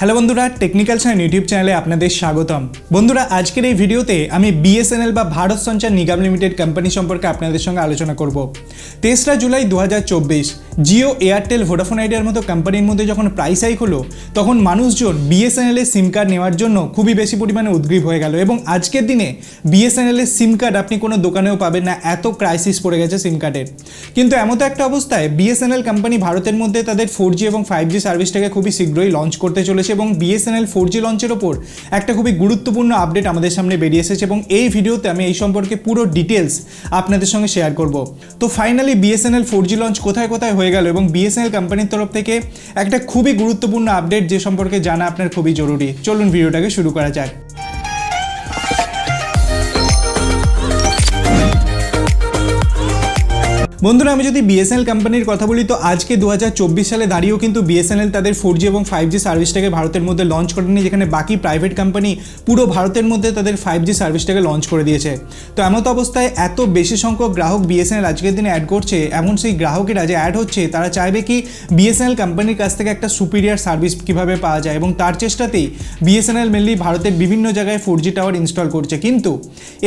Hello বন্ধুরা, technical science YouTube চ্যানেলে আপনাদের স্বাগতম। বন্ধুরা, আজকের এই ভিডিওতে আমি বিএসএনএল বা ভারত সঞ্চার নিগম লিমিটেড কোম্পানি সম্পর্কে আপনাদের সঙ্গে আলোচনা করব। তেসরা জুলাই 2024 জিও, এয়ারটেল, ভোডাফোন আইডিয়ার মতো কোম্পানির মধ্যে যখন প্রাইস হাইক হলো, তখন মানুষজন বিএসএনএল এর সিম কার্ড নেওয়ার জন্য খুবই বেশি পরিমাণে উদ্গ্রীব হয়ে গেল এবং আজকের দিনে বিএসএনএল এর সিম কার্ড আপনি কোনো দোকানেও পাবেন না, এত ক্রাইসিস পড়ে গেছে সিম কার্ডের। কিন্তু এমতো একটা অবস্থায় বিএসএনএল কোম্পানি ভারতের মধ্যে তাদের 4G এবং 5G সার্ভিসটাকে খুবই শীঘ্রই লঞ্চ করতে চলেছে এবং বিএসএনএল 4G লঞ্চের ওপর একটা খুবই গুরুত্বপূর্ণ আপডেট আমাদের সামনে বেরিয়ে এসেছে এবং এই ভিডিওতে আমি এই সম্পর্কে পুরো ডিটেলস আপনাদের সঙ্গে শেয়ার করব। তো ফাইনালি বিএসএনএল 4G লঞ্চ কোথায় কোথায় হয়ে গেল এবং বিএসএনএল কোম্পানির তরফ থেকে একটা খুবই গুরুত্বপূর্ণ আপডেট যে সম্পর্কে জানা আপনার খুবই জরুরি। চলুন ভিডিওটাকে শুরু করা যাক। বন্ধুরা, আমি যদি বিএসএনএল কোম্পানির কথা বলি তো আজকে 2024 সালে দাঁড়িয়েও কিন্তু বিএসএনএল তাদের 4G এবং 5G সার্ভিসটাকে ভারতের মধ্যে লঞ্চ করেনি, যেখানে বাকি প্রাইভেট কোম্পানি পুরো ভারতের মধ্যে তাদের 5G সার্ভিসটাকে লঞ্চ করে দিয়েছে। তো এমত অবস্থায় এত বেশি সংখ্যক গ্রাহক বিএসএনএল আজকের দিনে অ্যাড করছে, এমন সেই গ্রাহকেরা যে অ্যাড হচ্ছে তারা চাইবে কি বিএসএনএল কোম্পানির কাছ থেকে একটা সুপিরিয়ার সার্ভিস কীভাবে পাওয়া যায় এবং তার চেষ্টাতেই বিএসএনএল মেনলি ভারতের বিভিন্ন জায়গায় 4G টাওয়ার ইনস্টল করছে। কিন্তু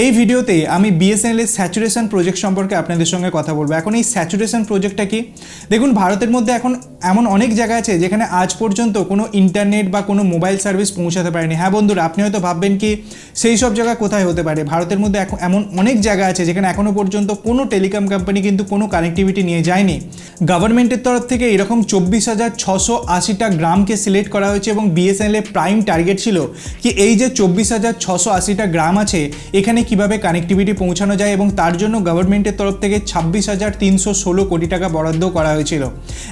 এই ভিডিওতে আমি বিএসএনএল এর স্যাচুরেশন প্রজেক্ট সম্পর্কে আপনাদের সঙ্গে কথা বলবো। এখন এই স্যাচুরেশন প্রজেক্টটা কি? দেখুন, ভারতের মধ্যে এখন এমন অনেক জায়গা আছে যেখানে আজ পর্যন্ত কোনো ইন্টারনেট বা কোনো মোবাইল সার্ভিস পৌঁছাতে পারেনি। হ্যাঁ বন্ধুরা, আপনি হয়তো ভাববেন কি সেই সব জায়গা কোথায় হতে পারে। ভারতের মধ্যে এমন অনেক জায়গা আছে যেখানে এখনও পর্যন্ত কোনো টেলিকম কোম্পানি কিন্তু কোনো কানেক্টিভিটি নিয়ে যায়নি। গভর্নমেন্টের তরফ থেকে এরকম 24,680টা গ্রামকে সিলেক্ট করা হয়েছে এবং বিএসএনএল এর প্রাইম টার্গেট ছিল কি এই যে 24,680টা গ্রাম আছে এখানে কিভাবে কানেক্টিভিটি পৌঁছানো যায় এবং তার জন্য গভর্নমেন্টের তরফ থেকে 26,316 কোটি টাকা বরাদ্দ করা হয়েছিল।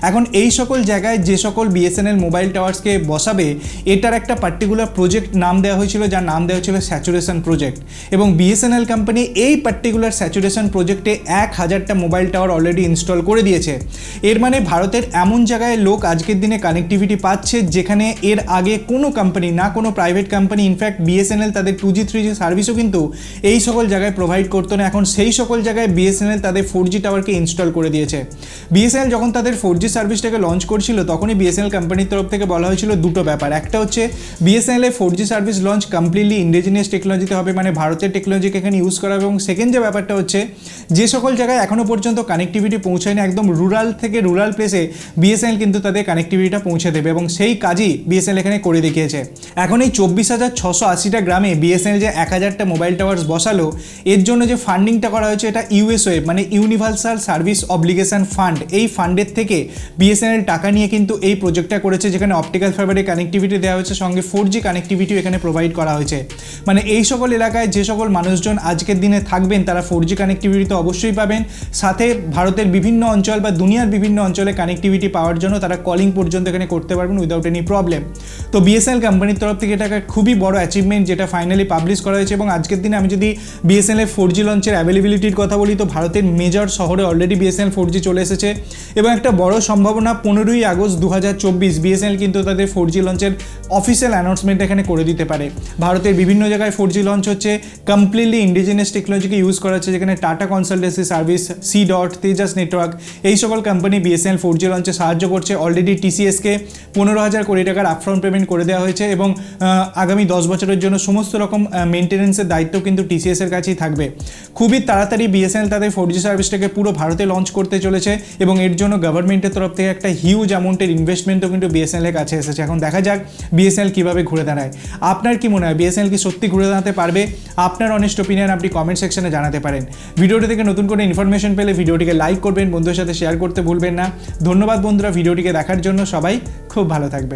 এখন এই সকল জায়গায় যে সকল বিএসএনএল মোবাইল টাওয়ার্সকে বসাবে এটার একটা পার্টিকুলার প্রজেক্ট নাম দেওয়া হয়েছিল, যার নাম দেওয়া হয়েছিল স্যাচুরেশন প্রজেক্ট। এবং বিএসএনএল কোম্পানি এই পার্টিকুলার স্যাচুরেশন প্রজেক্টে 1000টা মোবাইল টাওয়ার অলরেডি ইনস্টল করে দিয়েছে। এর মানে ভারতের এমন জায়গায় লোক আজকের দিনে কানেক্টিভিটি পাচ্ছে যেখানে এর আগে কোনো কোম্পানি, না কোনো প্রাইভেট কোম্পানি, ইনফ্যাক্ট বিএসএনএল তাদের 2G 3G সার্ভিসও কিন্তু এই সকল জায়গায় প্রোভাইড করতো না। এখন সেই সকল জায়গায় বিএসএনএল তাদের 4G টাওয়ারকে ইনস্টল করে দিয়েছে। বিএসএনএল যখন তাদের 4G সার্ভিসটাকে লঞ্চ করছিল তখনই বিএসএনএল কোম্পানির তরফ থেকে বলা হয়েছিল দুটো ব্যাপার। একটা হচ্ছে বিএসএনএল এর 4G service launch completely indigenous টেকনোলজিতে হবে, মানে ভারতের টেকনোলজিকে এখানে ইউজ করা হবে। এবং সেকেন্ড যে ব্যাপারটা হচ্ছে যে সকল জায়গায় এখনও পর্যন্ত কানেক্টিভিটি পৌঁছায়নি, একদম রুরাল থেকে রুরাল প্লেসে বিএসএনএল কিন্তু তাদের কানেক্টিভিটিটা পৌঁছে দেবে এবং সেই কাজই বিএসএনএল এখানে করে দেখিয়েছে। এখন এই 24,680টা গ্রামে বিএসএনএল যে 1000টা মোবাইল টাওয়ার্স বসালো এর জন্য যে ফান্ডিংটা করা হয়েছে এটা ইউএসওয়ে মানে ইউনিভার্সাল সার্ভিস অব্লিগেশন ফান্ড, এই ফান্ডের থেকে বিএসএনএল টাকা নিয়ে কিন্তু এই প্রজেক্টটা করেছে, যেখানে অপটিক্যাল ফাইবারে কানেক্টিভিটি দেওয়া হয়েছে, সঙ্গে 4G কানেক্টিভিটিও এখানে প্রোভাইড করা হয়েছে। মানে এই সকল এলাকায় যে সকল মানুষজন আজকের দিনে থাকবেন তারা 4G কানেক্টিভিটি তো অবশ্যই পাবেন, সাথে ভারতের বিভিন্ন অঞ্চল বা দুনিয়ার বিভিন্ন অঞ্চলে কানেক্টিভিটি পাওয়ার জন্য তারা কলিং পর্যন্ত এখানে করতে পারবেন উইদাউট এনি প্রবলেম। তো বিএসএনএল কোম্পানির তরফ থেকে এটা একটা খুবই বড় অ্যাচিভমেন্ট যেটা ফাইনালি পাবলিশ করা হয়েছে। এবং আজকের দিনে আমি যদি বিএসএনএল এর 4G লঞ্চের অ্যাভেলেবিলিটির কথা বলি তো ভারতের মেজর শহরে অলরেডি বিএসএনএল 4G চলে এসেছে এবং একটা বড় সম্ভাবনা 15ই আগস্ট 2024 বিএসএনএল কিন্তু তাদের 4G লঞ্চের অফিসিয়াল অ্যানাউন্সমেন্ট এখানে করে দিতে পারে। ভারতের বিভিন্ন জায়গায় 4G লঞ্চ হচ্ছে, কমপ্লিটলি ইন্ডিজিনিয়াস টেকনোলজিকে ইউজ করা হচ্ছে, যেখানে tata consultancy service, Tejas network এই সকল কোম্পানি বিএসএনএল 4G লঞ্চে সাহায্য করছে। অলরেডি টিসিএসকে 15,000 কোটি টাকার আপফ্রন্ট পেমেন্ট করে দেওয়া হয়েছে এবং আগামী 10 বছরের জন্য সমস্ত রকম মেনটেন্যান্সের দায়িত্ব কিন্তু টিসিএসের কাছেই থাকবে। খুবই তাড়াতাড়ি বিএসএনএল তাদের 4G সার্ভিসটাকে পুরো ভারতে লঞ্চ করতে চলেছে এবং এর জন্য গভর্নমেন্টের তরফ থেকে একটা হিউজ অ্যামাউন্টের ইনভেস্টমেন্টও কিন্তু বিএসএনএল এর কাছে এসেছে। এখন দেখা যাক বিএসএনএল কীভাবে ঘুরে দাঁড়ায়। আপনার কি মনে হয় বিএসএনএল কি সত্যি ঘুরে দাঁড়াতে পারবে? আপনার অনেস্ট ওপিনিয়ন আপনি কমেন্ট সেকশনে জানাতে পারেন। ভিডিওটি থেকে নতুন করে ইনফরমেশন পেলে ভিডিওটিকে লাইক করবেন, বন্ধুদের সাথে শেয়ার করতে ভুলবেন না। ধন্যবাদ বন্ধুরা ভিডিওটিকে দেখার জন্য, সবাই খুব ভালো থাকবেন।